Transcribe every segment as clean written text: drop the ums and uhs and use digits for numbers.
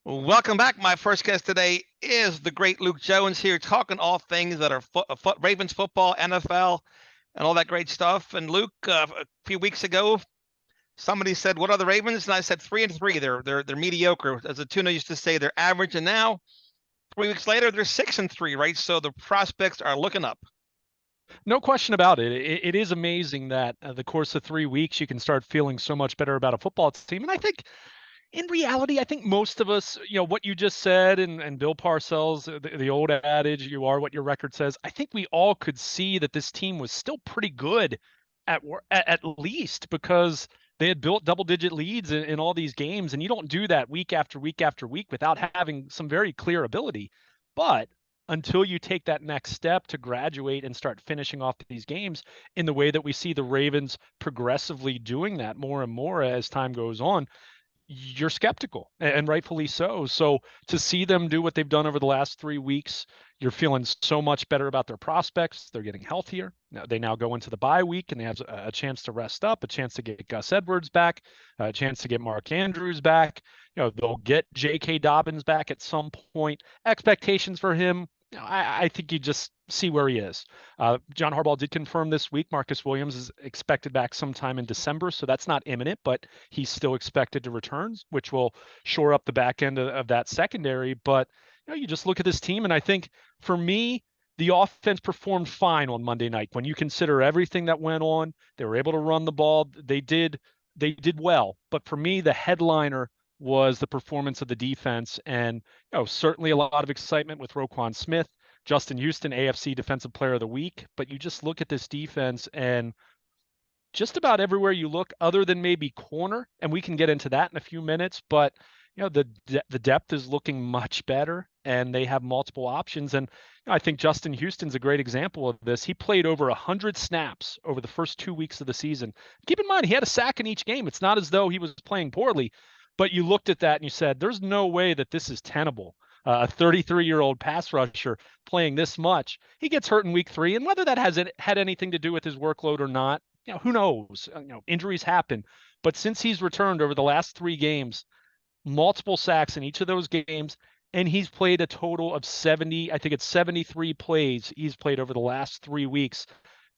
Welcome back. My first guest today is the great Luke Jones here, talking all things that are Ravens football, NFL, and all that great stuff. And Luke, a few weeks ago, somebody said, "What are the Ravens?" And I said, 3-3. They're mediocre, as the tuna used to say. They're average, and now 3 weeks later, they're 6-3. Right, so the prospects are looking up. No question about it. It is amazing that the course of 3 weeks, you can start feeling so much better about a football team. And I think in reality, I think most of us, what you just said and Bill Parcells, the old adage, you are what your record says. I think we all could see that this team was still pretty good at least because they had built double digit leads in all these games. And you don't do that week after week after week without having some very clear ability. But until you take that next step to graduate and start finishing off these games in the way that we see the Ravens progressively doing that more and more as time goes on, you're skeptical, and rightfully so. So to see them do what they've done over the last 3 weeks, you're feeling so much better about their prospects. They're getting healthier. Now, they now go into the bye week and they have a chance to rest up, a chance to get Gus Edwards back, a chance to get Mark Andrews back. They'll get J.K. Dobbins back at some point. Expectations for him, I think you just see where he is. John Harbaugh did confirm this week Marcus Williams is expected back sometime in December, so that's not imminent, but he's still expected to return, which will shore up the back end of that secondary. But you just look at this team, and I think for me, the offense performed fine on Monday night. When you consider everything that went on, they were able to run the ball. They did well. But for me, the headliner was the performance of the defense, and certainly a lot of excitement with Roquan Smith, Justin Houston, AFC Defensive Player of the Week. But you just look at this defense and just about everywhere you look, other than maybe corner, and we can get into that in a few minutes. But the depth is looking much better, and they have multiple options. And I think Justin Houston's a great example of this. He played over 100 snaps over the first 2 weeks of the season. Keep in mind, he had a sack in each game. It's not as though he was playing poorly, but you looked at that and you said, "There's no way that this is tenable." A 33-year-old pass rusher playing this much. He gets hurt in week 3, and whether that has had anything to do with his workload or not, who knows? Injuries happen. But since he's returned over the last 3 games, multiple sacks in each of those games, and he's played a total of 70, I think it's 73 plays he's played over the last 3 weeks,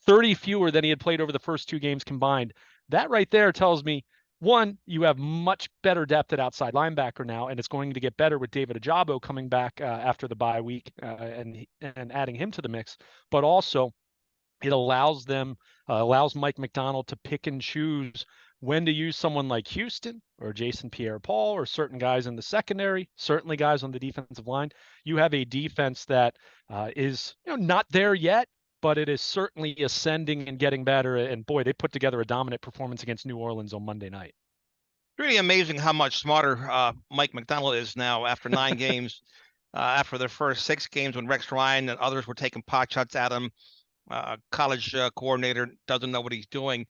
30 fewer than he had played over the first 2 games combined. That right there tells me, one, you have much better depth at outside linebacker now, and it's going to get better with David Ajabo coming back after the bye week and adding him to the mix. But also, it allows Mike McDonald to pick and choose when to use someone like Houston or Jason Pierre-Paul or certain guys in the secondary, certainly guys on the defensive line. You have a defense that is not there yet, but it is certainly ascending and getting better. And boy, they put together a dominant performance against New Orleans on Monday night. Really amazing how much smarter Mike McDonald is now after 9 games. After their first 6 games, when Rex Ryan and others were taking pot shots at him, college coordinator doesn't know what he's doing.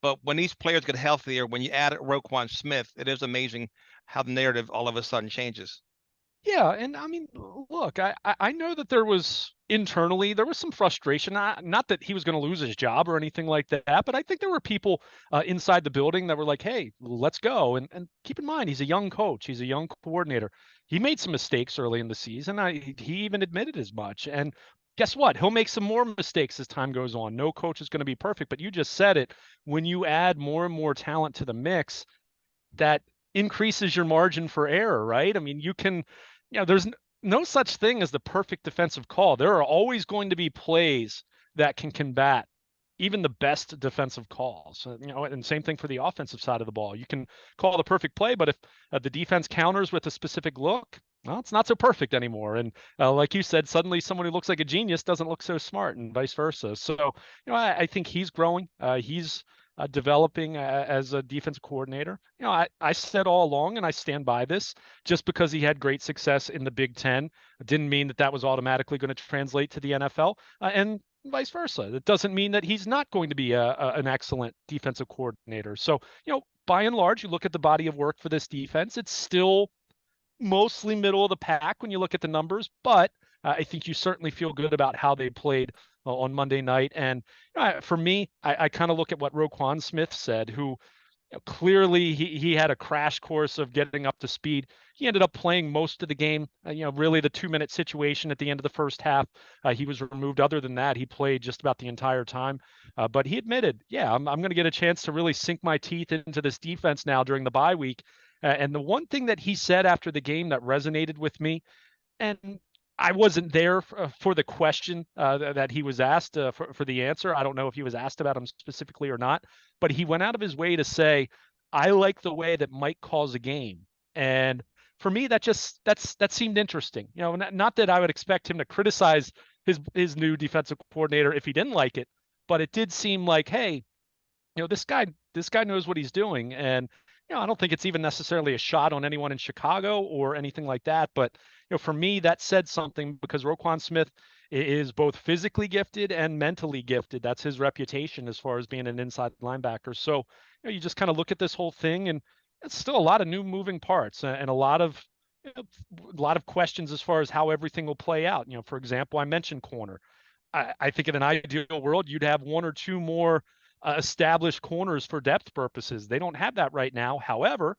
But when these players get healthier, when you add Roquan Smith, it is amazing how the narrative all of a sudden changes. Yeah, and I mean, look, I know that there was some frustration. Not that he was going to lose his job or anything like that, but I think there were people inside the building that were like, "Hey, let's go." And keep in mind, he's a young coach, he's a young coordinator. He made some mistakes early in the season. He even admitted as much. And guess what? He'll make some more mistakes as time goes on. No coach is going to be perfect, but you just said it. When you add more and more talent to the mix, that increases your margin for error, right? I mean, there's no such thing as the perfect defensive call. There are always going to be plays that can combat even the best defensive calls. And same thing for the offensive side of the ball. You can call the perfect play, but if the defense counters with a specific look, well, it's not so perfect anymore. And like you said, suddenly someone who looks like a genius doesn't look so smart, and vice versa. So, I think he's growing. He's developing as a defensive coordinator. I said all along, and I stand by this, just because he had great success in the Big Ten didn't mean that that was automatically going to translate to the NFL, and vice versa. It doesn't mean that he's not going to be an excellent defensive coordinator. So, by and large, you look at the body of work for this defense, it's still mostly middle of the pack when you look at the numbers, but I think you certainly feel good about how they played on Monday night. And for me, I kind of look at what Roquan Smith said, who clearly he had a crash course of getting up to speed. He ended up playing most of the game. Really the 2-minute situation at the end of the first half, he was removed. Other than that, he played just about the entire time. But he admitted, yeah, I'm going to get a chance to really sink my teeth into this defense now during the bye week. And the one thing that he said after the game that resonated with me, and I wasn't there for the question that he was asked for the answer. I don't know if he was asked about him specifically or not, but he went out of his way to say, "I like the way that Mike calls a game," and for me, that seemed interesting. Not that I would expect him to criticize his new defensive coordinator if he didn't like it, but it did seem like, hey, this guy knows what he's doing. And I don't think it's even necessarily a shot on anyone in Chicago or anything like that, but for me that said something, because Roquan Smith is both physically gifted and mentally gifted. That's his reputation as far as being an inside linebacker. So you just kind of look at this whole thing, and it's still a lot of new moving parts and a lot of a lot of questions as far as how everything will play out. For example, I mentioned corner. I think in an ideal world, you'd have one or two more established corners for depth purposes. They don't have that right now. However,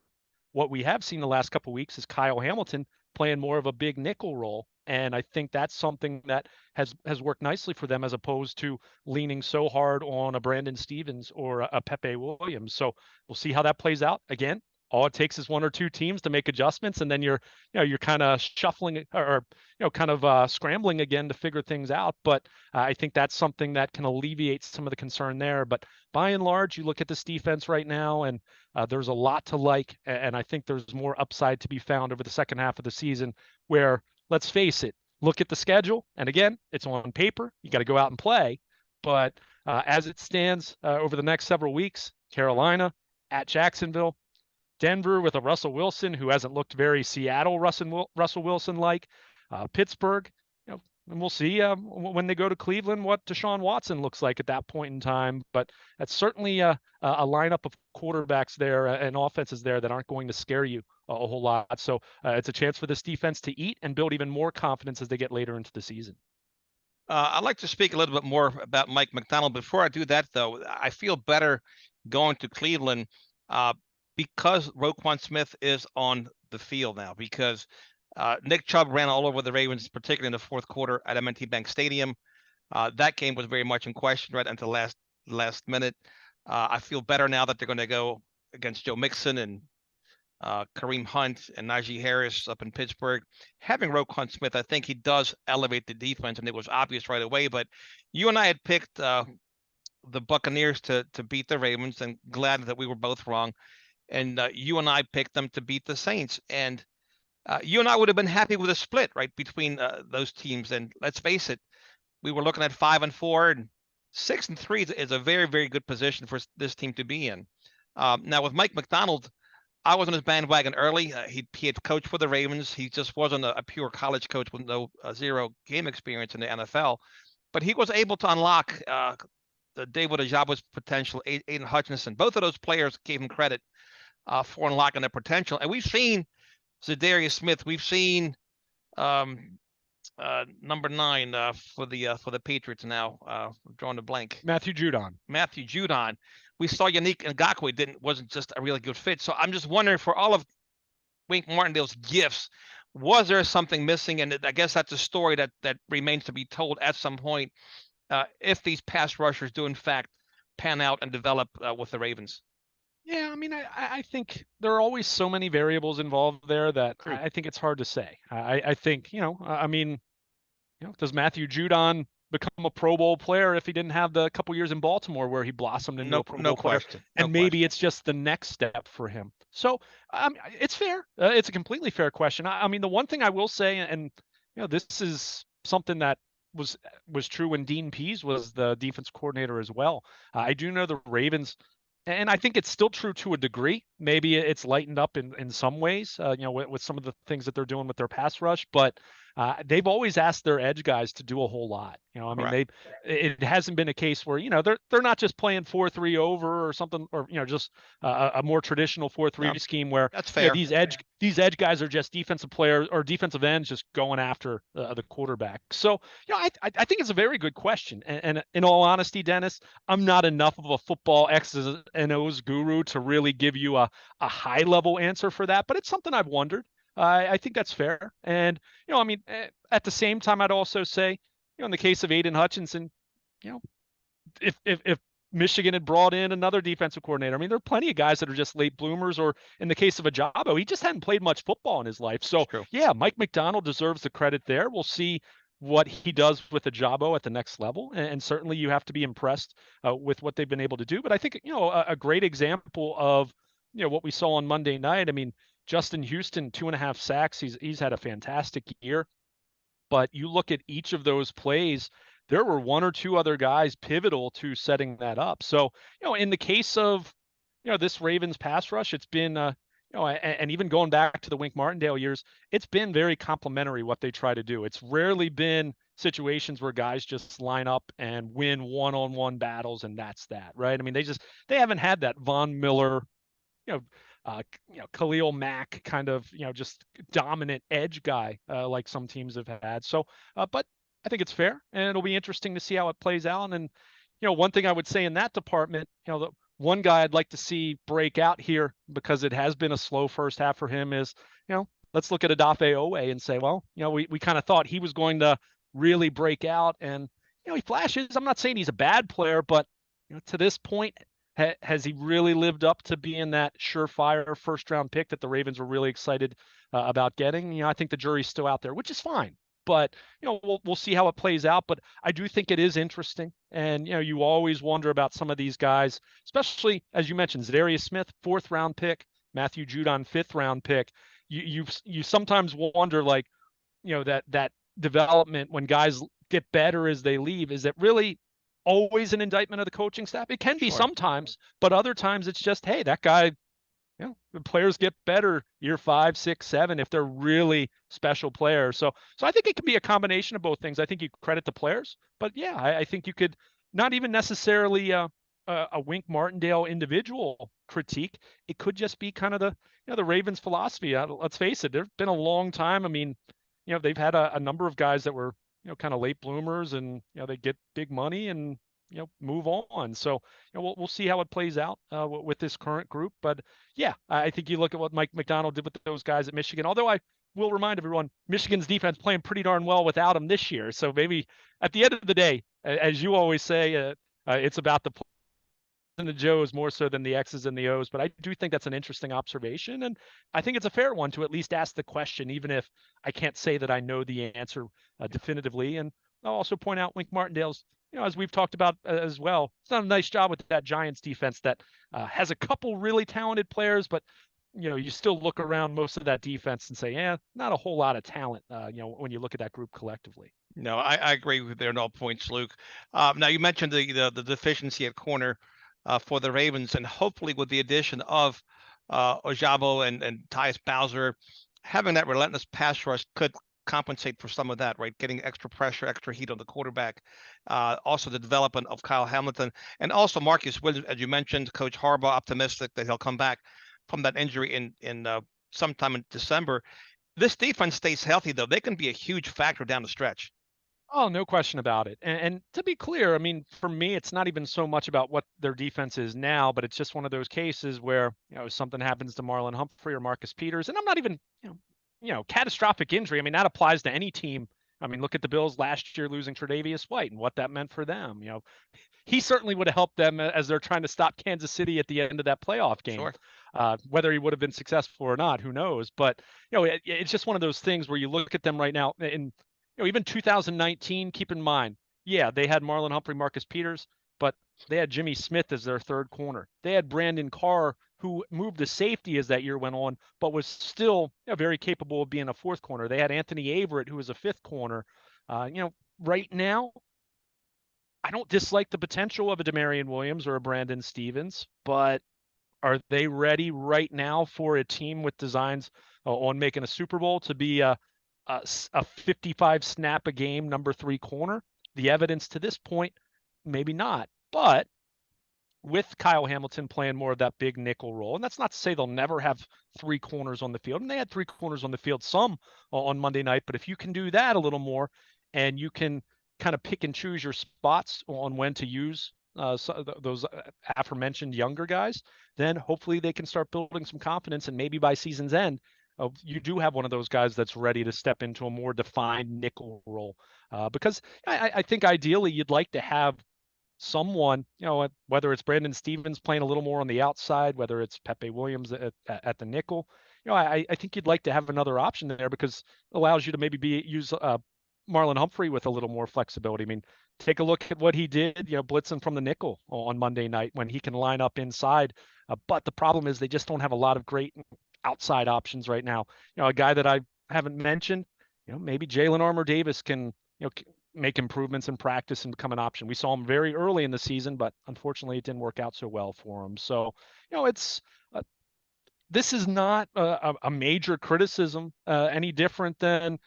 what we have seen the last couple of weeks is Kyle Hamilton playing more of a big nickel role, and I think that's something that has worked nicely for them, as opposed to leaning so hard on a Brandon Stevens or a Pepe Williams. So we'll see how that plays out. Again, all it takes is one or two teams to make adjustments, and then you're kind of shuffling or kind of scrambling again to figure things out. But I think that's something that can alleviate some of the concern there. But by and large, you look at this defense right now, and there's a lot to like, and I think there's more upside to be found over the second half of the season. Where, let's face it, look at the schedule, and again, it's on paper. You got to go out and play, but as it stands over the next several weeks, Carolina at Jacksonville, Denver with a Russell Wilson who hasn't looked very Seattle Russell Wilson like, Pittsburgh, and we'll see when they go to Cleveland what Deshaun Watson looks like at that point in time. But that's certainly a lineup of quarterbacks there and offenses there that aren't going to scare you a whole lot. So it's a chance for this defense to eat and build even more confidence as they get later into the season. I'd like to speak a little bit more about Mike Macdonald. Before I do that, though, I feel better going to Cleveland because Roquan Smith is on the field now, because Nick Chubb ran all over the Ravens, particularly in the fourth quarter at M&T Bank Stadium. That game was very much in question right until last minute. I feel better now that they're going to go against Joe Mixon and Kareem Hunt and Najee Harris up in Pittsburgh. Having Roquan Smith, I think he does elevate the defense, and it was obvious right away. But you and I had picked the Buccaneers to beat the Ravens, and glad that we were both wrong. And you and I picked them to beat the Saints. And you and I would have been happy with a split, right, between those teams. And let's face it, we were looking at 5-4, and 6-3 is a very, very good position for this team to be in. Now with Mike Macdonald, I was on his bandwagon early. He had coached for the Ravens. He just wasn't a pure college coach with no zero game experience in the NFL. But he was able to unlock the David Ajaba's potential, Aiden Hutchinson. Both of those players gave him credit for unlocking their potential. And we've seen Zadarius Smith. We've seen number 9 for the Patriots now. Drawing a blank. Matthew Judon. We saw Yannick Ngakoue wasn't just a really good fit. So I'm just wondering, for all of Wink Martindale's gifts, was there something missing? And I guess that's a story that remains to be told at some point, if these pass rushers do in fact pan out and develop with the Ravens. Yeah, I mean, I think there are always so many variables involved there that True. I think it's hard to say. I think, I mean, does Matthew Judon become a Pro Bowl player if he didn't have the couple years in Baltimore where he blossomed into a Pro Bowl player? And maybe it's just the next step for him. So it's fair. It's a completely fair question. I mean, the one thing I will say, and this is something that was true when Dean Pease was the defense coordinator as well. I do know the Ravens, and I think it's still true to a degree. Maybe it's lightened up in some ways, with some of the things that they're doing with their pass rush. But they've always asked their edge guys to do a whole lot. I mean, Correct. it hasn't been a case where, they're not just playing 4-3 over or something, or, just a more traditional 4-3 No, scheme where, that's fair. these edge guys are just defensive players or defensive ends just going after the quarterback. So, I think it's a very good question. And in all honesty, Dennis, I'm not enough of a football X's and O's guru to really give you a high level answer for that, but it's something I've wondered. I think that's fair. And, I mean, at the same time, I'd also say, in the case of Aiden Hutchinson, you know, if Michigan had brought in another defensive coordinator, I mean, there are plenty of guys that are just late bloomers, or in the case of Ajabo, he just hadn't played much football in his life. It's So, true. yeah, Mike McDonald deserves the credit there. We'll see what he does with Ajabo at the next level. And certainly you have to be impressed with what they've been able to do. But I think, a great example of, what we saw on Monday night. I mean, Justin Houston, 2.5 sacks. He's had a fantastic year. But you look at each of those plays, there were one or two other guys pivotal to setting that up. So, in the case of, this Ravens pass rush, it's been, and even going back to the Wink Martindale years, it's been very complimentary what they try to do. It's rarely been situations where guys just line up and win one-on-one battles, and that's that, right? I mean, they haven't had that Von Miller, you know, Khalil Mack kind of, just dominant edge guy like some teams have had. So, but I think it's fair, and it'll be interesting to see how it plays out. And, one thing I would say in that department, the one guy I'd like to see break out here, because it has been a slow first half for him, is, let's look at Odafe Owe and say, well, we kind of thought he was going to really break out, and, he flashes. I'm not saying he's a bad player, but, to this point, has he really lived up to being that surefire first round pick that the Ravens were really excited about getting? I think the jury's still out there, which is fine. But, we'll see how it plays out. But I do think it is interesting. And, you always wonder about some of these guys, especially, as you mentioned, Zadarius Smith, 4th round pick, Matthew Judon, 5th round pick. You sometimes wonder, like, that development when guys get better as they leave, is it really always an indictment of the coaching staff? It can be Sure. sometimes, but other times it's just, hey, that guy, the players get better year 5, 6, 7 if they're really special players. So I think it can be a combination of both things. I think you credit the players, but yeah, I think you could not even necessarily a Wink Martindale individual critique. It could just be kind of the Ravens philosophy. Let's face it, there's been a long time. I mean, they've had a number of guys that were, kind of late bloomers, and, they get big money and, move on. So, we'll see how it plays out with this current group. But yeah, I think you look at what Mike McDonald did with those guys at Michigan, although I will remind everyone, Michigan's defense playing pretty darn well without him this year. So maybe at the end of the day, as you always say, it's about the and the Joes more so than the X's and the O's. But I do think that's an interesting observation. And I think it's a fair one to at least ask the question, even if I can't say that I know the answer definitively. And I'll also point out Wink Martindale's, as we've talked about as well, it's done a nice job with that Giants defense that has a couple really talented players, but you still look around most of that defense and say, yeah, not a whole lot of talent, when you look at that group collectively. No, I agree with there. No points, Luke. Now you mentioned the deficiency at corner for the Ravens, and hopefully with the addition of Ojabo and Tyus Bowser, having that relentless pass rush could compensate for some of that, right? Getting extra pressure, extra heat on the quarterback. Also the development of Kyle Hamilton, and also Marcus Williams, as you mentioned. Coach Harbaugh optimistic that he'll come back from that injury in sometime in December. This defense stays healthy, though, they can be a huge factor down the stretch. Oh, no question about it. And to be clear, I mean, for me, it's not even so much about what their defense is now, but it's just one of those cases where, something happens to Marlon Humphrey or Marcus Peters. And I'm not even, catastrophic injury. I mean, that applies to any team. I mean, look at the Bills last year losing Tre'Davious White and what that meant for them. He certainly would have helped them as they're trying to stop Kansas City at the end of that playoff game. Sure. Whether he would have been successful or not, who knows? But, it's just one of those things where you look at them right now, and even 2019, keep in mind, yeah, they had Marlon Humphrey, Marcus Peters, but they had Jimmy Smith as their third corner. They had Brandon Carr, who moved to safety as that year went on, but was still very capable of being a fourth corner. They had Anthony Averett, who was a fifth corner. Right now, I don't dislike the potential of a Demarion Williams or a Brandon Stevens, but are they ready right now for a team with designs on making a Super Bowl to be a 55 snap a game number 3 corner? The evidence to this point, maybe not. But with Kyle Hamilton playing more of that big nickel role, and that's not to say they'll never have 3 corners on the field, and they had 3 corners on the field some on Monday night, but if you can do that a little more and you can kind of pick and choose your spots on when to use those aforementioned younger guys, then hopefully they can start building some confidence, and maybe by season's end, you do have one of those guys that's ready to step into a more defined nickel role. Because I think ideally you'd like to have someone, whether it's Brandon Stevens playing a little more on the outside, whether it's Pepe Williams at the nickel, I think you'd like to have another option there because it allows you to maybe use Marlon Humphrey with a little more flexibility. I mean, take a look at what he did, blitzing from the nickel on Monday night when he can line up inside. But the problem is they just don't have a lot of great outside options right now. A guy that I haven't mentioned, maybe Jalen Armour Davis can, make improvements in practice and become an option. We saw him very early in the season, but unfortunately it didn't work out so well for him. So, it's this is not a major criticism any different than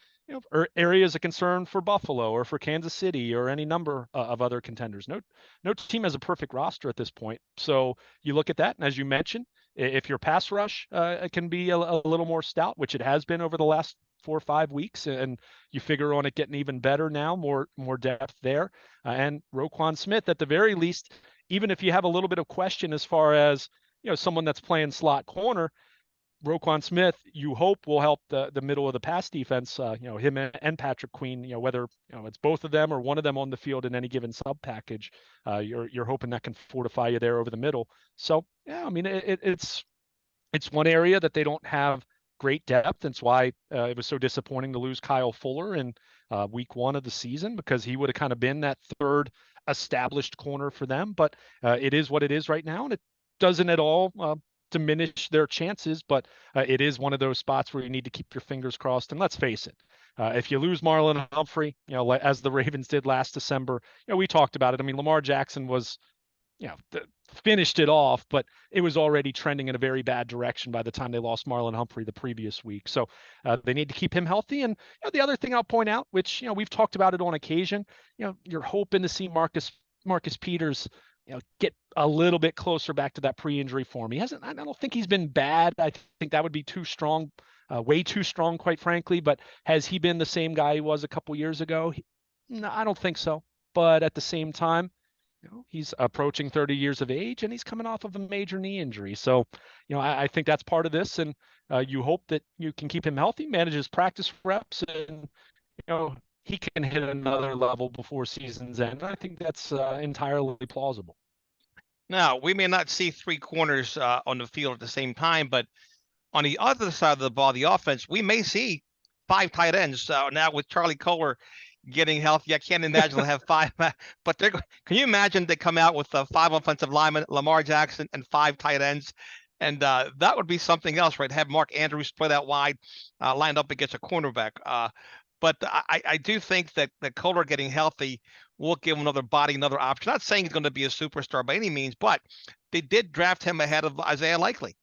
areas of concern for Buffalo or for Kansas City or any number of other contenders. No team has a perfect roster at this point. So you look at that, and as you mentioned, if your pass rush can be a little more stout, which it has been over the last 4 or 5 weeks, and you figure on it getting even better now, more depth there, and Roquan Smith at the very least, even if you have a little bit of question as far as someone that's playing slot corner, Roquan Smith, you hope will help the middle of the pass defense. Him and Patrick Queen. Whether it's both of them or one of them on the field in any given sub package, you're hoping that can fortify you there over the middle. So yeah, I mean it's one area that they don't have great depth. That's why it was so disappointing to lose Kyle Fuller in week 1 of the season, because he would have kind of been that third established corner for them. But it is what it is right now, and it doesn't at all diminish their chances. But it is one of those spots where you need to keep your fingers crossed. And let's face it, if you lose Marlon Humphrey, as the Ravens did last December, we talked about it. I mean, Lamar Jackson was finished it off, but it was already trending in a very bad direction by the time they lost Marlon Humphrey the previous week. So they need to keep him healthy. And the other thing I'll point out, which we've talked about it on occasion, you're hoping to see Marcus Peters, get a little bit closer back to that pre-injury form. He hasn't. I don't think he's been bad. I think that would be too strong, way too strong, quite frankly. But has he been the same guy he was a couple years ago? No, I don't think so. But at the same time, he's approaching 30 years of age, and he's coming off of a major knee injury. So, I think that's part of this, and you hope that you can keep him healthy, manage his practice reps, and he can hit another level before season's end. I think that's entirely plausible. Now, we may not see 3 corners on the field at the same time, but on the other side of the ball, the offense, we may see 5 tight ends. Now with Charlie Kohler getting healthy, I can't imagine they'll have 5. But can you imagine they come out with 5 offensive linemen, Lamar Jackson, and 5 tight ends? And that would be something else, right? Have Mark Andrews split out wide, lined up against a cornerback. But I do think that Kohler getting healthy will give him another body, another option. Not saying he's going to be a superstar by any means, but they did draft him ahead of Isaiah Likely.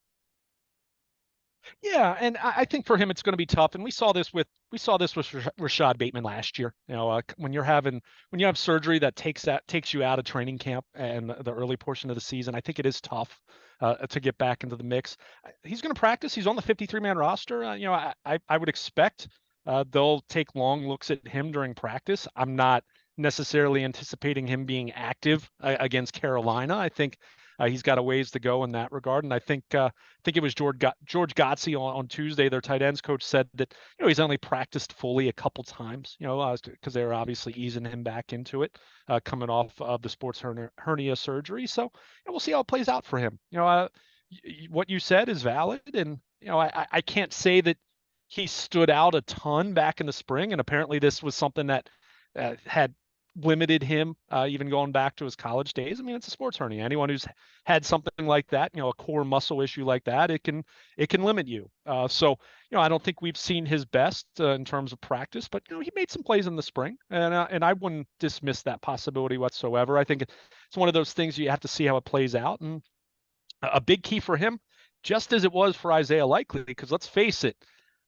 Yeah, and I think for him it's going to be tough. And we saw this with Rashad Bateman last year. When you have surgery that takes you out of training camp and the early portion of the season, I think it is tough to get back into the mix. He's going to practice. He's on the 53-man roster. I would expect they'll take long looks at him during practice. I'm not necessarily anticipating him being active against Carolina. I think he's got a ways to go in that regard. And I think it was George Gotsey on Tuesday, their tight ends coach, said that he's only practiced fully a couple times, because they were obviously easing him back into it, coming off of the sports hernia surgery. So we'll see how it plays out for him. What you said is valid, and I can't say that he stood out a ton back in the spring, and apparently this was something that had limited him even going back to his college days. I mean, it's a sports hernia. Anyone who's had something like that, a core muscle issue like that, it can limit you. So I don't think we've seen his best in terms of practice, but he made some plays in the spring, and I wouldn't dismiss that possibility whatsoever. I think it's one of those things you have to see how it plays out, and a big key for him, just as it was for Isaiah Likely, because let's face it,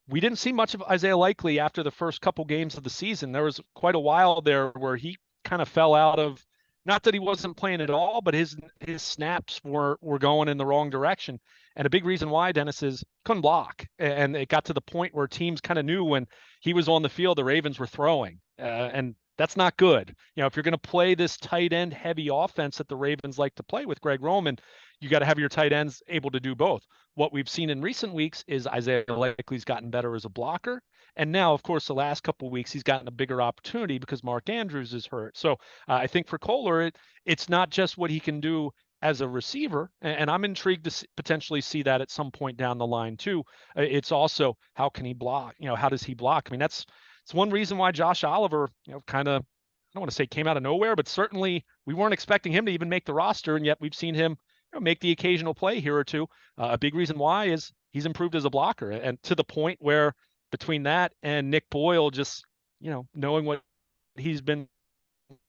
we didn't see much of Isaiah Likely after the first couple games of the season. There was quite a while there where he kind of fell out of, not that he wasn't playing at all, but his snaps were going in the wrong direction. And a big reason why, Dennis, is couldn't block. And it got to the point where teams kind of knew when he was on the field, the Ravens were throwing. And that's not good. If you're going to play this tight end heavy offense that the Ravens like to play with Greg Roman, you got to have your tight ends able to do both. What we've seen in recent weeks is Isaiah Likely's gotten better as a blocker. And now, of course, the last couple of weeks, he's gotten a bigger opportunity because Mark Andrews is hurt. So I think for Kohler, it's not just what he can do as a receiver, and I'm intrigued to potentially see that at some point down the line too. It's also how can he block? How does he block? I mean, it's one reason why Josh Oliver, kind of, I don't want to say came out of nowhere, but certainly we weren't expecting him to even make the roster, and yet we've seen him make the occasional play here or two. A big reason why is he's improved as a blocker, and to the point where between that and Nick Boyle, just knowing what he's been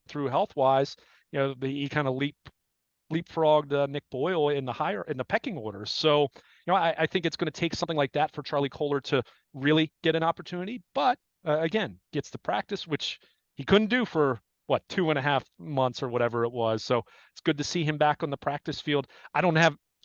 through health wise, he kind of leapfrogged Nick Boyle in the pecking order. So, I think it's going to take something like that for Charlie Kohler to really get an opportunity. But again, gets the practice, which he couldn't do for 2.5 months or whatever it was. So it's good to see him back on the practice field. I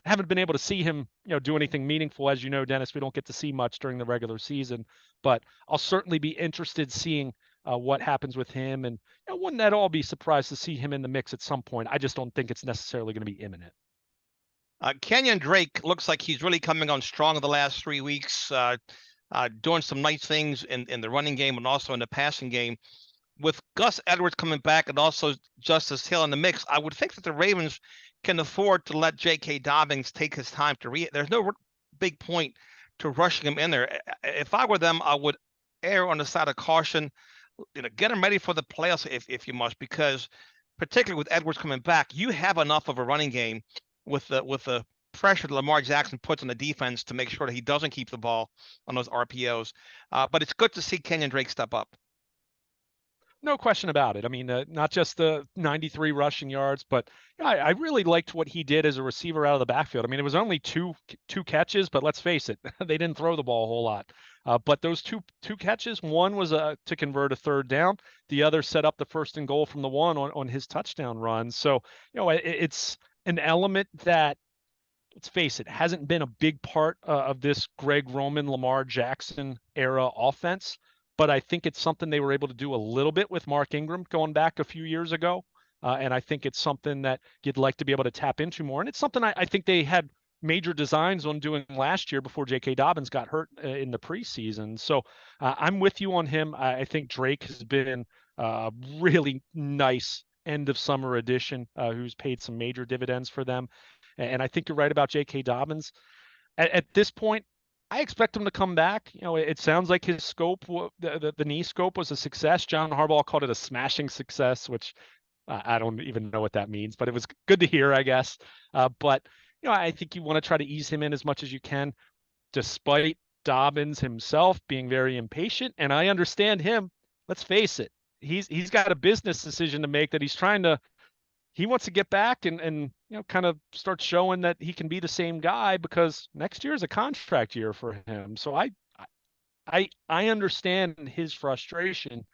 haven't been able to see him, do anything meaningful. As you know, Dennis, we don't get to see much during the regular season, but I'll certainly be interested seeing what happens with him. And wouldn't at all be surprised to see him in the mix at some point. I just don't think it's necessarily going to be imminent. Kenyon Drake looks like he's really coming on strong in the last 3 weeks, doing some nice things in the running game and also in the passing game. With Gus Edwards coming back and also Justice Hill in the mix, I would think that the Ravens can afford to let J.K. Dobbins take his time to there's no big point to rushing him in there. If I were them, I would err on the side of caution. Get him ready for the playoffs if you must, because particularly with Edwards coming back, you have enough of a running game with the pressure that Lamar Jackson puts on the defense to make sure that he doesn't keep the ball on those RPOs. But it's good to see Kenyon Drake step up. No question about it. I mean, not just the 93 rushing yards, but I really liked what he did as a receiver out of the backfield. I mean, it was only two catches, but let's face it, they didn't throw the ball a whole lot. But those two catches, one was to convert a third down, the other set up the first and goal from the one on his touchdown run. So, it's an element that, let's face it, hasn't been a big part of this Greg Roman, Lamar Jackson era offense. But I think it's something they were able to do a little bit with Mark Ingram going back a few years ago. And I think it's something that you'd like to be able to tap into more. And it's something I think they had major designs on doing last year before J.K. Dobbins got hurt in the preseason. So I'm with you on him. I think Drake has been a really nice end of summer addition who's paid some major dividends for them. And I think you're right about J.K. Dobbins. At this point, I expect him to come back. It sounds like his scope, the knee scope, was a success. John Harbaugh called it a smashing success, which I don't even know what that means, but it was good to hear, I guess. But I think you want to try to ease him in as much as you can, despite Dobbins himself being very impatient. And I understand him. Let's face it, he's got a business decision to make that he wants to get back and kind of start showing that he can be the same guy, because next year is a contract year for him. So I understand his frustration,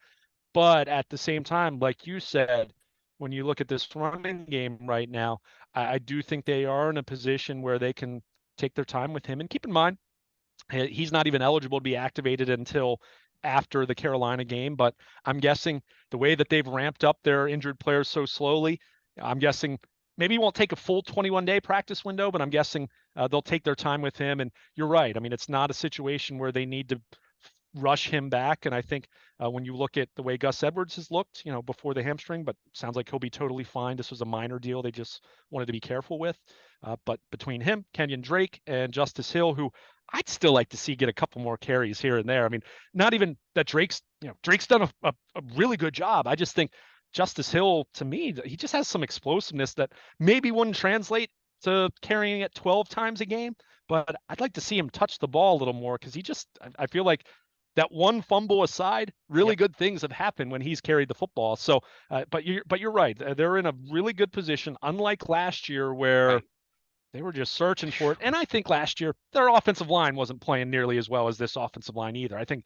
but at the same time, like you said, when you look at this running game right now, I do think they are in a position where they can take their time with him. And keep in mind, he's not even eligible to be activated until after the Carolina game, but I'm guessing the way that they've ramped up their injured players so slowly, I'm guessing maybe he won't take a full 21-day practice window, but I'm guessing they'll take their time with him. And you're right. I mean, it's not a situation where they need to rush him back. And I think when you look at the way Gus Edwards has looked, before the hamstring, but sounds like he'll be totally fine. This was a minor deal they just wanted to be careful with. But between him, Kenyon Drake, and Justice Hill, who I'd still like to see get a couple more carries here and there. I mean, not even that Drake's done a really good job. I just think Justice Hill, to me, he just has some explosiveness that maybe wouldn't translate to carrying it 12 times a game, but I'd like to see him touch the ball a little more, because I feel like that one fumble aside, really good things have happened when he's carried the football. So, but you're right. They're in a really good position, unlike last year where They were just searching for it. And I think last year their offensive line wasn't playing nearly as well as this offensive line either. I think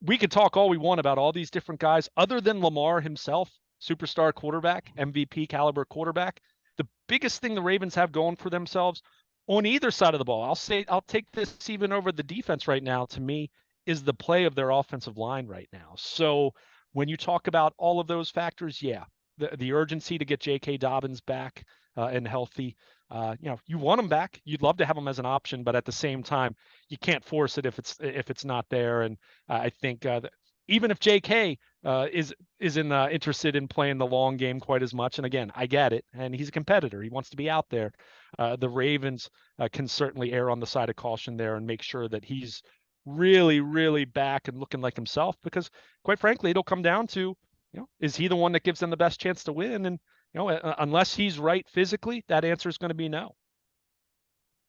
we could talk all we want about all these different guys other than Lamar himself, superstar quarterback, MVP caliber quarterback. The biggest thing the Ravens have going for themselves on either side of the ball, I'll take this even over the defense right now, to me, is the play of their offensive line right now. So when you talk about all of those factors, yeah, the urgency to get J.K. Dobbins back and healthy. You want him back. You'd love to have him as an option, but at the same time, you can't force it if it's not there. And I think even if J.K. Isn't interested in playing the long game quite as much, and again, I get it, and he's a competitor. He wants to be out there. The Ravens can certainly err on the side of caution there and make sure that he's really, really back and looking like himself. Because quite frankly, it'll come down to, is he the one that gives them the best chance to win? And unless he's right physically, that answer is going to be no.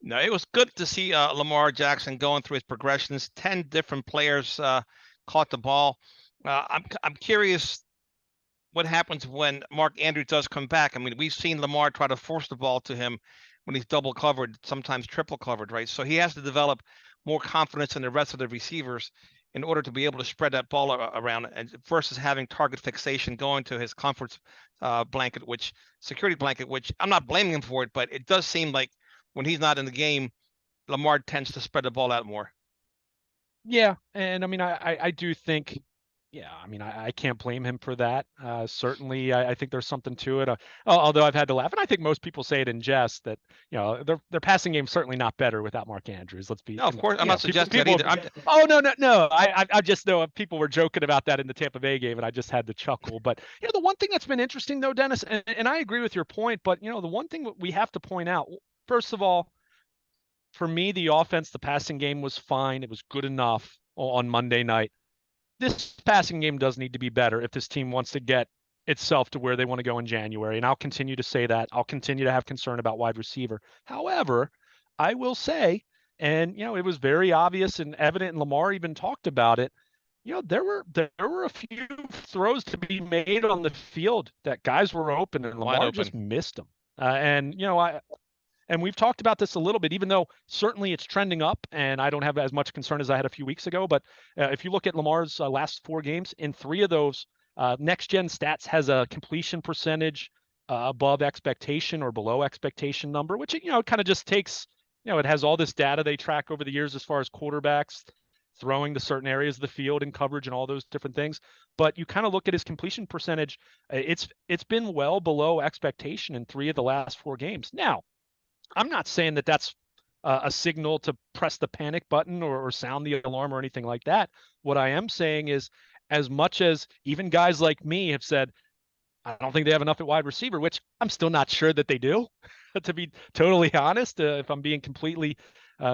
No, it was good to see Lamar Jackson going through his progressions. 10 different players caught the ball. I'm curious what happens when Mark Andrews does come back. I mean, we've seen Lamar try to force the ball to him when he's double covered, sometimes triple covered, right? So he has to develop more confidence in the rest of the receivers in order to be able to spread that ball around, and versus having target fixation going to his comfort blanket, which security blanket, which I'm not blaming him for it, but it does seem like when he's not in the game, Lamar tends to spread the ball out more. Yeah, and I mean, I do think, yeah, I mean, I can't blame him for that. Certainly, I think there's something to it. Although I've had to laugh, and I think most people say it in jest that their passing game's certainly not better without Mark Andrews. Let's be, No, of course, I'm not suggesting people, that either. oh no. I just know people were joking about that in the Tampa Bay game, and I just had to chuckle. But the one thing that's been interesting though, Dennis, and I agree with your point, but the one thing that we have to point out, first of all, for me, the offense, the passing game was fine. It was good enough on Monday night. This passing game does need to be better if this team wants to get itself to where they want to go in January. And I'll continue to say that. I'll continue to have concern about wide receiver. However, I will say, and it was very obvious and evident, and Lamar even talked about it. There were a few throws to be made on the field that guys were open and Wide Lamar open. just missed them. And we've talked about this a little bit, even though certainly it's trending up, and I don't have as much concern as I had a few weeks ago. But if you look at Lamar's last 4 games, in 3 of those, Next Gen Stats has a completion percentage above expectation or below expectation number, which it kind of just takes. It has all this data they track over the years as far as quarterbacks throwing to certain areas of the field and coverage and all those different things. But you kind of look at his completion percentage; it's been well below expectation in 3 of the last 4 games. Now, I'm not saying that that's a signal to press the panic button or sound the alarm or anything like that. What I am saying is, as much as even guys like me have said, I don't think they have enough at wide receiver, which I'm still not sure that they do, to be totally honest, if I'm being completely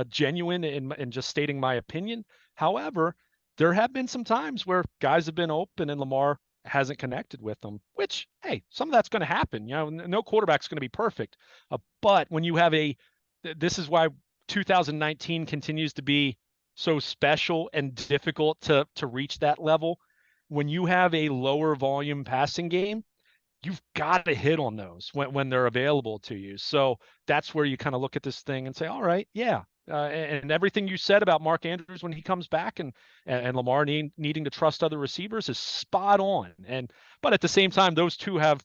genuine in just stating my opinion. However, there have been some times where guys have been open and Lamar hasn't connected with them, which, hey, some of that's going to happen. No quarterback's going to be perfect. But when you have this is why 2019 continues to be so special and difficult to reach that level. When you have a lower volume passing game, you've got to hit on those when they're available to you. So that's where you kind of look at this thing and say, all right, yeah. And everything you said about Mark Andrews when he comes back and Lamar needing to trust other receivers is spot on. But at the same time, those two have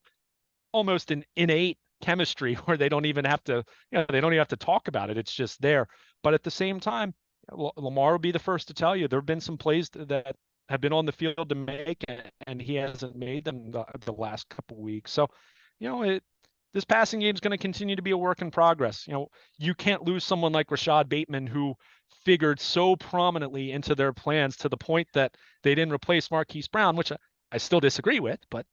almost an innate chemistry where they don't even have to, they don't even have to talk about it. It's just there. But at the same time, Lamar will be the first to tell you there have been some plays that have been on the field to make, and he hasn't made them the last couple of weeks. So, this passing game is going to continue to be a work in progress. You can't lose someone like Rashad Bateman, who figured so prominently into their plans to the point that they didn't replace Marquise Brown, which I still disagree with. But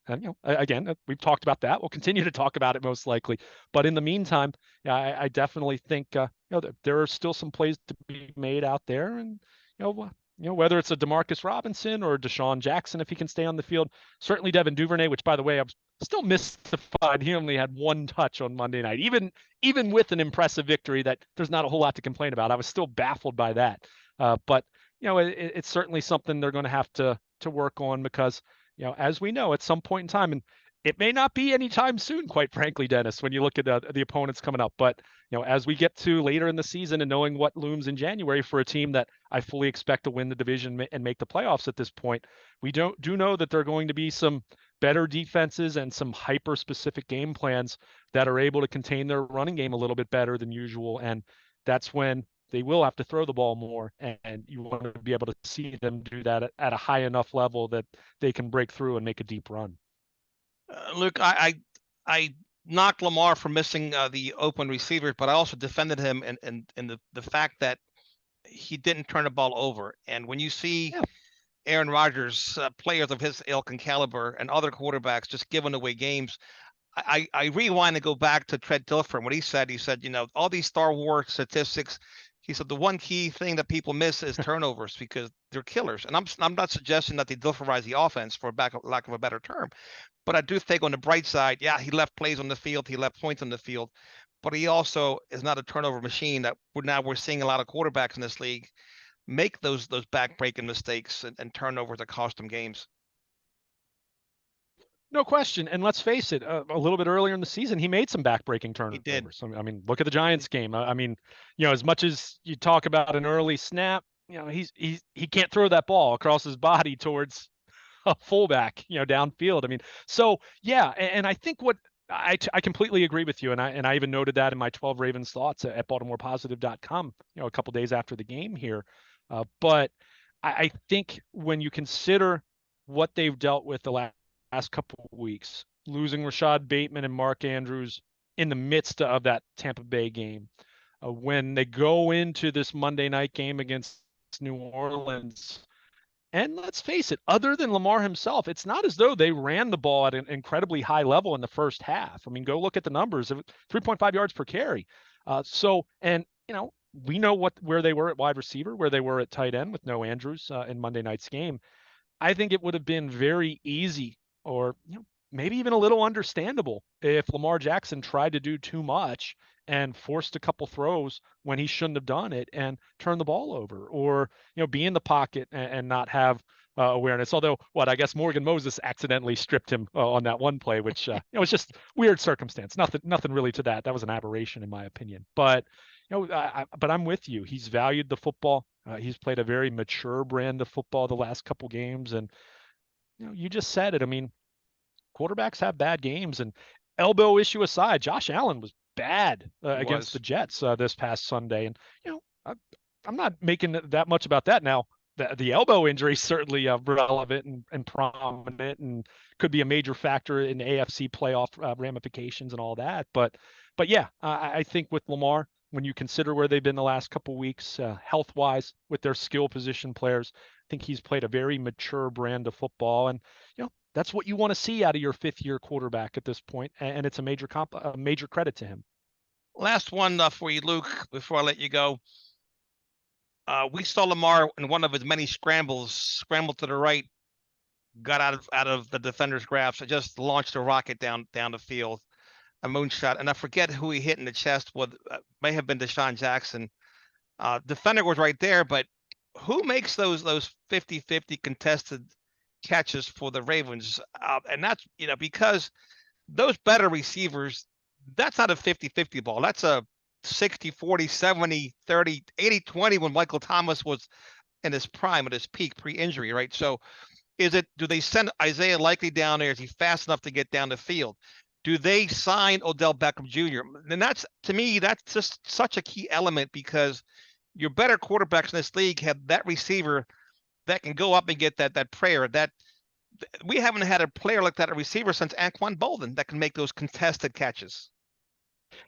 again, we've talked about that. We'll continue to talk about it most likely. But in the meantime, I definitely think there are still some plays to be made out there, and whether it's a Demarcus Robinson or Deshaun Jackson, if he can stay on the field. Certainly Devin Duvernay, which, by the way, I'm still mystified. He only had 1 touch on Monday night, even with an impressive victory that there's not a whole lot to complain about. I was still baffled by that. But it's certainly something they're going to have to work on because, as we know, at some point in time, and It may not be anytime soon, quite frankly, Dennis, when you look at the opponents coming up. But as we get to later in the season and knowing what looms in January for a team that I fully expect to win the division and make the playoffs at this point, we do know that there are going to be some better defenses and some hyper specific game plans that are able to contain their running game a little bit better than usual. And that's when they will have to throw the ball more, and you want to be able to see them do that at a high enough level that they can break through and make a deep run. Luke, I knocked Lamar for missing the open receivers, but I also defended him in the fact that he didn't turn the ball over. And when you see Yeah. Aaron Rodgers, players of his ilk and caliber, and other quarterbacks just giving away games, I rewind and go back to Trent Dilfer. What he said, all these Star Wars statistics. He said the one key thing that people miss is turnovers because they're killers. And I'm not suggesting that they Dilferize the offense for lack of a better term, but I do think on the bright side, yeah, he left plays on the field, he left points on the field, but he also is not a turnover machine that we're seeing a lot of quarterbacks in this league make those back-breaking mistakes and turnovers that cost them games. No question. And let's face it, a little bit earlier in the season, he made some back-breaking He did. turnovers. I mean, look at the Giants game. I mean, as much as you talk about an early snap, he can't throw that ball across his body towards a fullback, downfield. I mean, so yeah, and I think what I completely agree with you, and I even noted that in my 12 Ravens thoughts at BaltimorePositive.com, a couple days after the game here. But I think when you consider what they've dealt with the last couple of weeks, losing Rashad Bateman and Mark Andrews in the midst of that Tampa Bay game, when they go into this Monday night game against New Orleans. And let's face it, other than Lamar himself, it's not as though they ran the ball at an incredibly high level in the first half. I mean, go look at the numbers, 3.5 yards per carry. And we know where they were at wide receiver, where they were at tight end with no Andrews in Monday night's game. I think it would have been very easy, or maybe even a little understandable, if Lamar Jackson tried to do too much and forced a couple throws when he shouldn't have done it and turn the ball over, or be in the pocket and not have awareness. Although, I guess Morgan Moses accidentally stripped him on that one play, which was just weird circumstance. Nothing really to that. That was an aberration in my opinion. But but I'm with you. He's valued the football. He's played a very mature brand of football the last couple games, and you just said it. I mean, quarterbacks have bad games, and elbow issue aside, Josh Allen was bad against the Jets this past Sunday, and I, I'm not making that much about that now. The elbow injury is certainly relevant and prominent, and could be a major factor in AFC playoff ramifications and all that. But yeah, I think with Lamar, when you consider where they've been the last couple weeks, health-wise, with their skill position players, I think he's played a very mature brand of football, and that's what you want to see out of your fifth-year quarterback at this point, and it's a major credit to him. Last one for you, Luke, before I let you go. We saw Lamar in one of his many scrambled to the right, got out of the defender's grasp, and just launched a rocket down the field, a moonshot. And I forget who he hit in the chest. May have been Deshaun Jackson. Defender was right there, but who makes those 50-50 contested catches for the Ravens? And that's because those better receivers, that's not a 50-50 ball. That's a 60-40, 70-30, 80-20 when Michael Thomas was in his prime, at his peak, pre-injury, right? So do they send Isaiah Likely down there? Is he fast enough to get down the field? Do they sign Odell Beckham Jr.? And that's, to me, that's just such a key element, because your better quarterbacks in this league have that receiver that can go up and get that prayer. That we haven't had a player like that, a receiver, since Anquan Bolden, that can make those contested catches.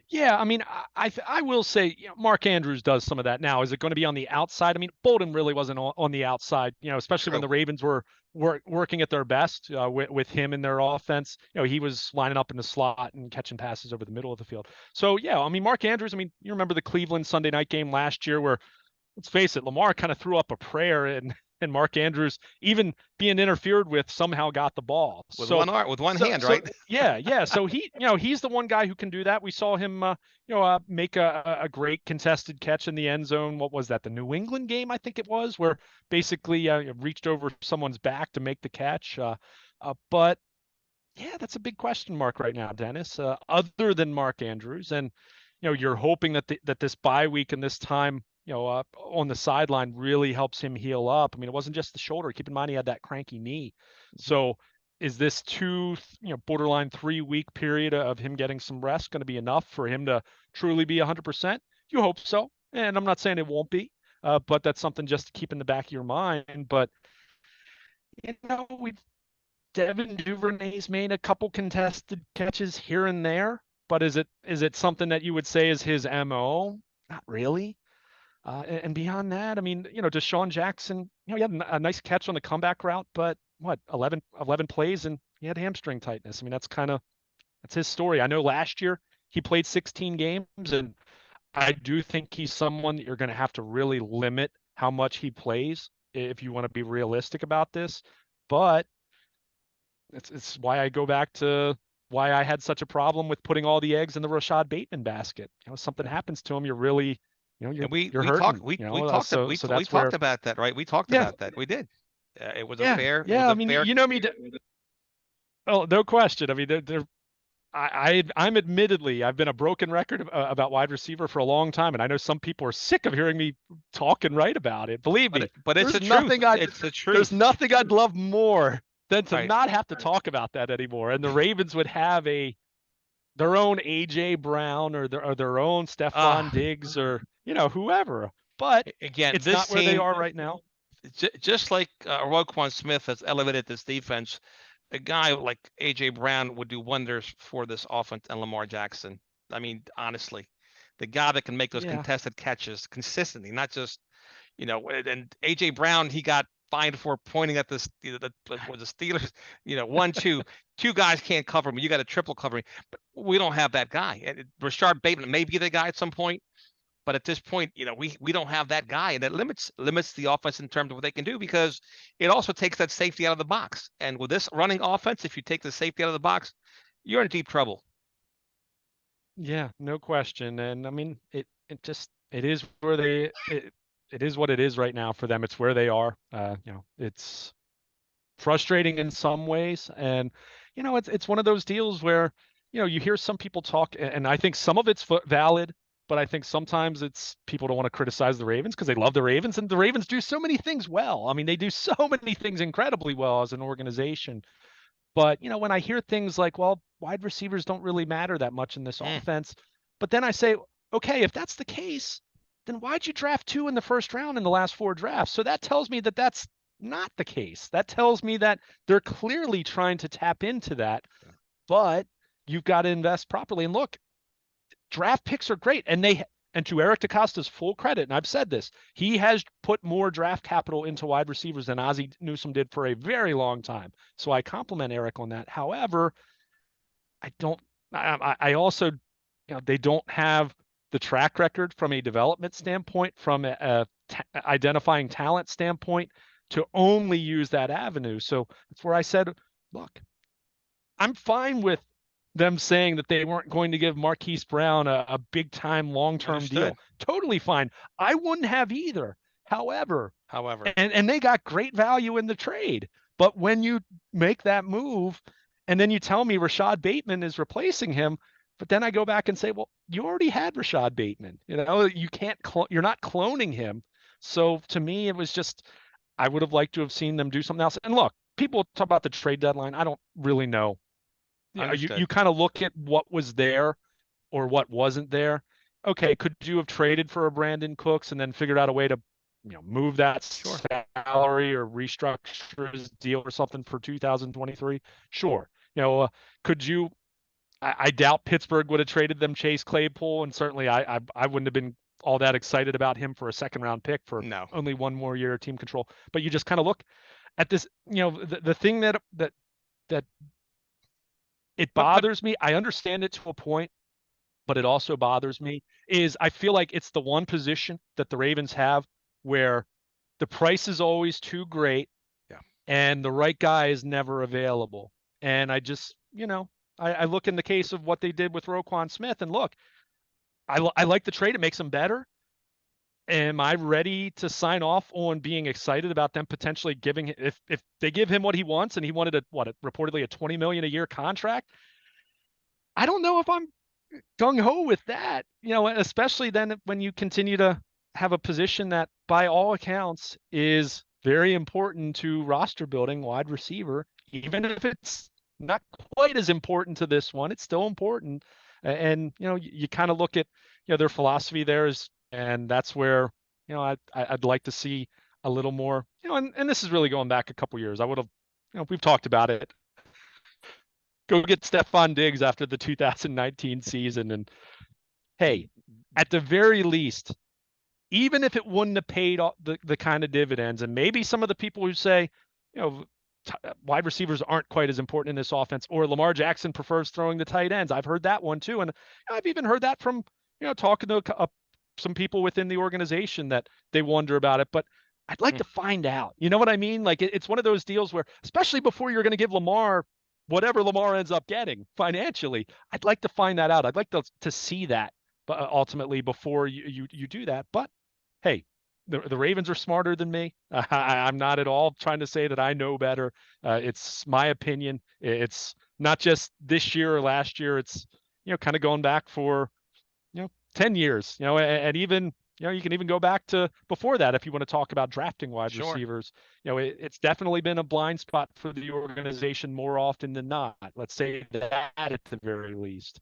Yeah, I mean, I will say, Mark Andrews does some of that now. Is it going to be on the outside? I mean, Bolden really wasn't on the outside, especially when the Ravens were working at their best with him in their offense. He was lining up in the slot and catching passes over the middle of the field. So yeah, I mean, Mark Andrews. I mean, you remember the Cleveland Sunday night game last year where, let's face it, Lamar kind of threw up a prayer, and Mark Andrews, even being interfered with, somehow got the ball with one hand, right? Yeah. So he's the one guy who can do that. We saw him, make a great contested catch in the end zone. What was that? The New England game, I think it was, where basically reached over someone's back to make the catch. But Yeah, that's a big question mark right now, Dennis. Other than Mark Andrews, and you're hoping that that this bye week and this time, on the sideline really helps him heal up. I mean, it wasn't just the shoulder. Keep in mind he had that cranky knee. So, is this borderline 3 week period of him getting some rest going to be enough for him to truly be 100%? You hope so, and I'm not saying it won't be, but that's something just to keep in the back of your mind. But we've Devin Duvernay's made a couple contested catches here and there, but is it something that you would say is his MO? Not really. And beyond that, I mean, Deshaun Jackson, he had a nice catch on the comeback route, but what, 11 plays and he had hamstring tightness. I mean, that's his story. I know last year he played 16 games, and I do think he's someone that you're going to have to really limit how much he plays if you want to be realistic about this. But it's why I go back to why I had such a problem with putting all the eggs in the Rashad Bateman basket. Something happens to him, you're really, And you're we talked hurting. we talked So we that's talked where, about that, right? We talked yeah, about that. We did. It was a yeah, fair. It was yeah. I a mean, fair. you know me. Oh, no question. I mean, I'm admittedly, I've been a broken record about wide receiver for a long time, and I know some people are sick of hearing me talk and write about it. Believe me, But it's there's the truth. nothing I It's the there's truth, nothing I'd love more than to right? not have to talk about that anymore. And the Ravens would have their own AJ Brown or their own Stephon Uh Diggs or whoever. But Again, it's this not where they team, are right now. just like Roquan Smith has elevated this defense, a guy like AJ Brown would do wonders for this offense and Lamar Jackson. I mean, honestly, the guy that can make those Yeah. contested catches consistently, not just and AJ Brown, he got fined for pointing at was the Steelers. Two guys can't cover me. You got a triple cover me, but we don't have that guy. And Rashard Bateman may be the guy at some point, but at this point, we don't have that guy, and it limits the offense in terms of what they can do because it also takes that safety out of the box. And with this running offense, if you take the safety out of the box, you're in deep trouble. Yeah, no question. And I mean, it is where it is what it is right now for them. It's where they are. It's frustrating in some ways, and it's one of those deals where you hear some people talk, and I think some of it's valid, but I think sometimes it's people don't want to criticize the Ravens because they love the Ravens, and the Ravens do so many things well. I mean, they do so many things incredibly well as an organization. But, when I hear things like, well, wide receivers don't really matter that much in this Mm, offense, but then I say, okay, if that's the case, then why'd you draft two in the first round in the last four drafts? So that tells me that that's not the case. That tells me that they're clearly trying to tap into that, but you've got to invest properly. And look, draft picks are great, and to Eric DeCosta's full credit, and I've said this, he has put more draft capital into wide receivers than Ozzie Newsome did for a very long time. So I compliment Eric on that. However, I don't. I also, they don't have the track record from a development standpoint, from identifying talent standpoint, to only use that avenue. So that's where I said, look, I'm fine with them saying that they weren't going to give Marquise Brown a big time long term understood. deal. Totally fine. I wouldn't have either. However, However, and they got great value in the trade. But when you make that move and then you tell me Rashad Bateman is replacing him, but then I go back and say, well, you already had Rashad Bateman. You can't you're not cloning him. So to me, it was just I would have liked to have seen them do something else. And look, people talk about the trade deadline. I don't really know. You understood. kind of look at what was there or what wasn't there. Okay, could you have traded for a Brandon Cooks and then figured out a way to, move that Sure. salary or restructure his deal or something for 2023? Sure. Could you? I doubt Pittsburgh would have traded them Chase Claypool, and certainly I wouldn't have been all that excited about him for a second round pick for No. only one more year of team control. But you just kind of look at this. The thing that it But bothers me. I understand it to a point, but it also bothers me is I feel like it's the one position that the Ravens have where the price is always too great yeah. and the right guy is never available. And I just, I look in the case of what they did with Roquan Smith and look, I like the trade. It makes them better. am I ready to sign off on being excited about them potentially giving, if they give him what he wants, and he wanted reportedly a 20 million a year contract? I don't know if I'm gung ho with that, especially then when you continue to have a position that by all accounts is very important to roster building, wide receiver, even if it's not quite as important to this one, it's still important. And, you kind of look at, their philosophy there is, and that's where, I'd like to see a little more, and this is really going back a couple years. I would have, we've talked about it. Go get Stephon Diggs after the 2019 season. And hey, at the very least, even if it wouldn't have paid the kind of dividends, and maybe some of the people who say, wide receivers aren't quite as important in this offense, or Lamar Jackson prefers throwing the tight ends. I've heard that one too. And I've even heard that from, talking to some people within the organization that they wonder about it. But I'd like to find out. You know what I mean? Like it's one of those deals where, especially before you're going to give Lamar whatever Lamar ends up getting financially, I'd like to find that out. I'd like to see that, but ultimately before you do that. But hey, the Ravens are smarter than me. I'm not at all trying to say that I know better. It's my opinion. It's not just this year or last year. It's, kind of going back for, 10 years, and even, you can even go back to before that if you want to talk about drafting wide Sure. receivers. It's definitely been a blind spot for the organization more often than not. Let's say that at the very least.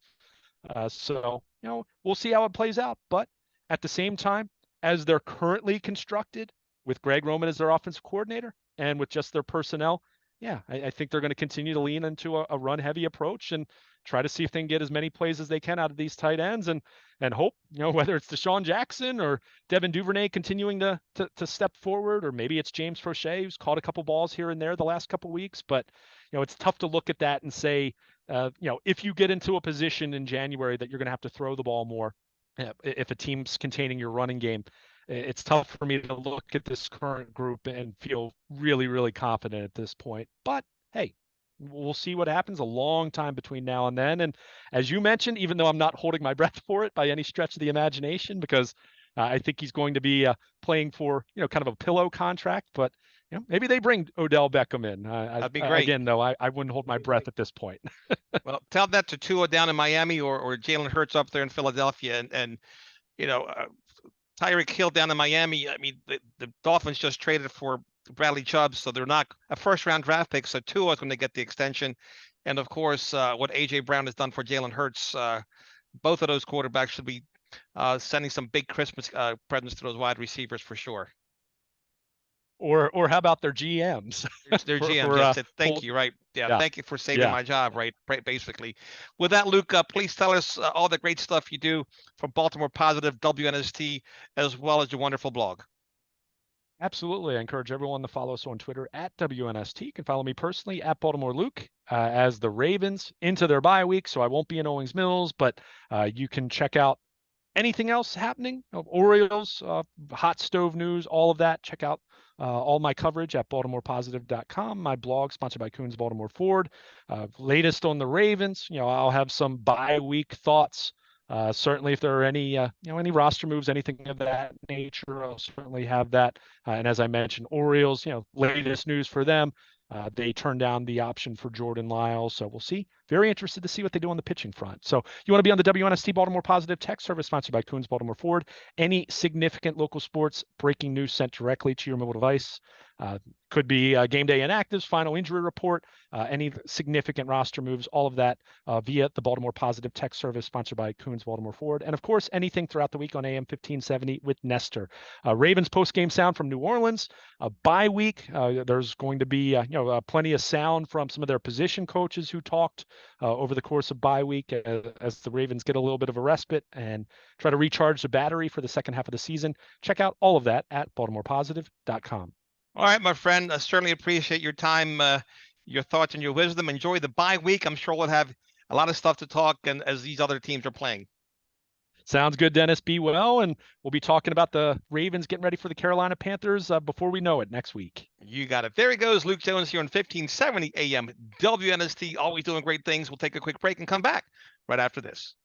So, we'll see how it plays out. But at the same time, as they're currently constructed with Greg Roman as their offensive coordinator and with just their personnel, yeah, I think they're going to continue to lean into a run heavy approach and try to see if they can get as many plays as they can out of these tight ends, and hope, whether it's Deshaun Jackson or Devin Duvernay continuing to step forward, or maybe it's James Prochet who's caught a couple balls here and there the last couple weeks. But, it's tough to look at that and say, if you get into a position in January that you're going to have to throw the ball more, if a team's containing your running game, it's tough for me to look at this current group and feel really, really confident at this point. But hey, we'll see what happens. A long time between now and then. And as you mentioned, even though I'm not holding my breath for it by any stretch of the imagination, because I think he's going to be playing for, kind of a pillow contract, but maybe they bring Odell Beckham in. That'd be great. Again, though, I wouldn't hold my breath at this point. Well, tell that to Tua down in Miami, or Jalen Hurts up there in Philadelphia, and Tyreek Hill down in Miami. I mean, the Dolphins just traded for Bradley Chubb, so they're not a first-round draft pick. So Tua is going to get the extension, and of course, what AJ Brown has done for Jalen Hurts. Both of those quarterbacks should be sending some big Christmas presents to those wide receivers for sure. Or how about their GMs? Their GMs. Yes, thank you. Right. Yeah, thank you for saving my job. Right. Basically. With that, Luke, please tell us all the great stuff you do for Baltimore Positive, WNST, as well as your wonderful blog. Absolutely. I encourage everyone to follow us on Twitter at WNST. You can follow me personally at Baltimore Luke, as the Ravens into their bye week. So I won't be in Owings Mills, but you can check out anything else happening, Orioles, hot stove news, all of that. Check out all my coverage at BaltimorePositive.com. My blog, sponsored by Coons Baltimore Ford. Latest on the Ravens. I'll have some bye week thoughts. Certainly, if there are any any roster moves, anything of that nature, I'll certainly have that. And as I mentioned, Orioles, latest news for them. They turned down the option for Jordan Lyles, so we'll see. Very interested to see what they do on the pitching front. So you want to be on the WNST Baltimore Positive Text Service, sponsored by Coons Baltimore Ford. Any significant local sports breaking news sent directly to your mobile device. Could be game day inactives, final injury report, any significant roster moves, all of that via the Baltimore Positive Text Service, sponsored by Coons Baltimore Ford. And of course, anything throughout the week on AM 1570 with Nestor. Ravens post-game sound from New Orleans. Bye week, there's going to be plenty of sound from some of their position coaches who talked over the course of bye week as the Ravens get a little bit of a respite and try to recharge the battery for the second half of the season. Check out all of that at BaltimorePositive.com. All right, my friend. I certainly appreciate your time, your thoughts, and your wisdom. Enjoy the bye week. I'm sure we'll have a lot of stuff to talk, and as these other teams are playing. Sounds good, Dennis. Be well, and we'll be talking about the Ravens getting ready for the Carolina Panthers before we know it next week. You got it. There he goes, Luke Jones here on 1570 AM WNST. Always doing great things. We'll take a quick break and come back right after this.